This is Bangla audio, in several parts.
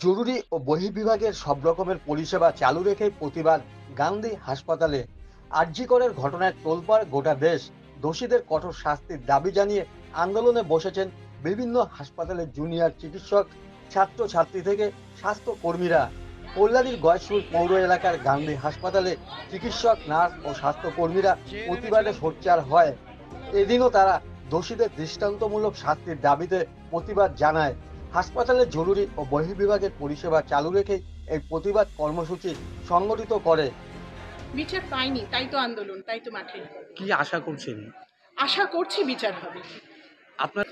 জরুরি ও বহির্বিভাগের সব রকমের পরিষেবা চালু রেখে প্রতিবাদ গান্ধী হাসপাতালে। আরজি করের ঘটনায় তোলপাড় গোটা দেশ। দোষীদের কঠোর শাস্তির দাবি জানিয়ে আন্দোলনে বসেছেন বিভিন্ন হাসপাতালের জুনিয়র চিকিৎসক, ছাত্রছাত্রী থেকে স্বাস্থ্য কর্মীরা। কল্যাণীর গয়েশপুর পৌর এলাকার গান্ধী হাসপাতালে চিকিৎসক, নার্স ও স্বাস্থ্য কর্মীরা প্রতিবাদে সোচ্চার হয়। এদিনও তারা দোষীদের দৃষ্টান্তমূলক শাস্তির দাবিতে প্রতিবাদ জানায়। হাসপাতালে জরুরি ও বহির্বিভাগের পরিষেবা চালু রেখেই এই প্রতিবাদ কর্মসূচি সংগঠিত করে। বিচার পাইনি, তাই তো আন্দোলন, তাই তো মাঠে। কি আশা করছেন? আশা করছি বিচার হবে। আপনার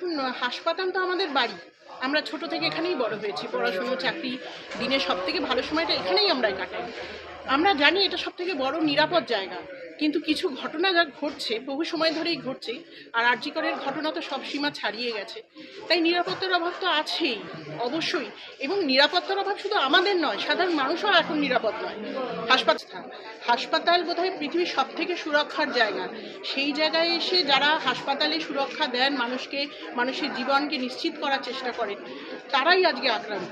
হাসপাতাল তো আমাদের বাড়ি, আমরা ছোট থেকে এখানেই বড় হয়েছি। পড়াশুনো, চাকরি, দিনের সব থেকে ভালো সময়টা এখানেই আমরা কাটাই। আমরা জানি এটা সব থেকে বড় নিরাপদ জায়গা, কিন্তু কিছু ঘটনা যা ঘটছে বহু সময় ধরেই ঘটছে। আর আরজি করের ঘটনা তো সব সীমা ছাড়িয়ে গেছে, তাই নিরাপত্তার অভাব তো আছেই অবশ্যই। এবং নিরাপত্তার অভাব শুধু আমাদের নয়, সাধারণ মানুষও এখন নিরাপদ নয়। হাসপাতাল বোধহয় পৃথিবীর সব থেকে সুরক্ষার জায়গা। সেই জায়গায় এসে যারা হাসপাতালে সুরক্ষা দেন মানুষকে, মানুষের জীবনকে নিশ্চিত করার চেষ্টা করেন, তারাই আজকে আক্রান্ত।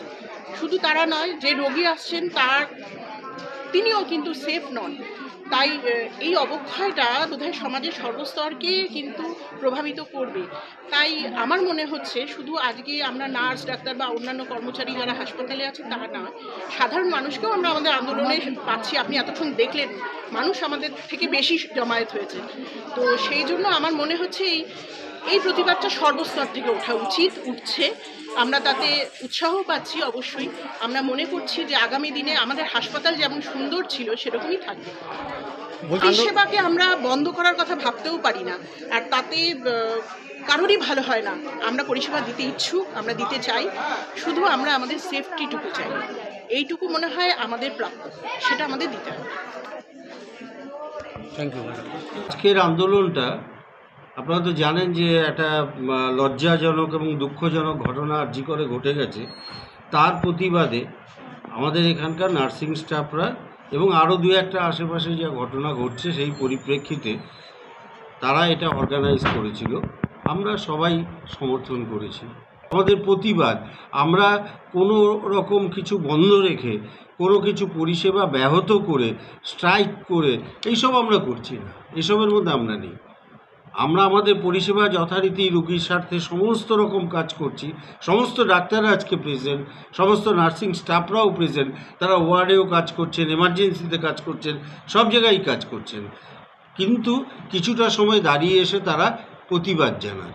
শুধু তারা নয়, যে রোগী আসছেন তিনিও কিন্তু সেফ নন। তাই এই অবক্ষয়টা বোধহয় সমাজের সর্বস্তরকে কিন্তু প্রভাবিত করবে। তাই আমার মনে হচ্ছে শুধু আজকে আমরা নার্স, ডাক্তার বা অন্যান্য কর্মচারী যারা হাসপাতালে আছে তা না, সাধারণ মানুষকেও আমরা আমাদের আন্দোলনে পাচ্ছি। আপনি এতক্ষণ দেখলেন মানুষ আমাদের থেকে বেশি জমায়েত হয়েছে। তো সেই জন্য আমার মনে হচ্ছে এই প্রতিবাদটা সর্বস্তর থেকে ওঠা উচিত, উঠছে। আমরা তাতে উৎসাহ পাচ্ছি। অবশ্যই আমরা মনে করছি যে আগামী দিনে আমাদের হাসপাতাল যেমন সুন্দর ছিল সেরকমই থাকবে। পরিষেবাকে আমরা বন্ধ করার কথা ভাবতেও পারি না, আর তাতে কারোরই ভালো হয় না। আমরা পরিষেবা দিতে ইচ্ছুক, আমরা দিতে চাই, শুধু আমরা আমাদের সেফটিটুকু চাই। এইটুকু মনে হয় আমাদের প্রাপ্য, সেটা আমাদের দিতে হবে। Thank you. আজকের আন্দোলনটা আপনারা তো জানেন যে একটা লজ্জাজনক এবং দুঃখজনক ঘটনা আরজি করে ঘটে গেছে। তার প্রতিবাদে আমাদের এখানকার নার্সিং স্টাফরা এবং আরও দু একটা আশেপাশে যা ঘটনা ঘটছে সেই পরিপ্রেক্ষিতে তারা এটা অর্গানাইজ করেছিল। আমরা সবাই সমর্থন করেছি। আমাদের প্রতিবাদ, আমরা কোনো রকম কিছু বন্ধ রেখে, কোনো কিছু পরিষেবা ব্যাহত করে, স্ট্রাইক করে এইসব আমরা করছি না, এসবের মধ্যে আমরা নেই। আমরা আমাদের পরিষেবা যথারীতি রোগীর স্বার্থে সমস্ত রকম কাজ করছি। সমস্ত ডাক্তাররা আজকে প্রেজেন্ট, সমস্ত নার্সিং স্টাফরাও প্রেজেন্ট। তারা ওয়ার্ডেও কাজ করছেন, এমার্জেন্সিতে কাজ করছেন, সব জায়গায় কাজ করছেন। কিন্তু কিছুটা সময় দাঁড়িয়ে এসে তারা প্রতিবাদ জানান।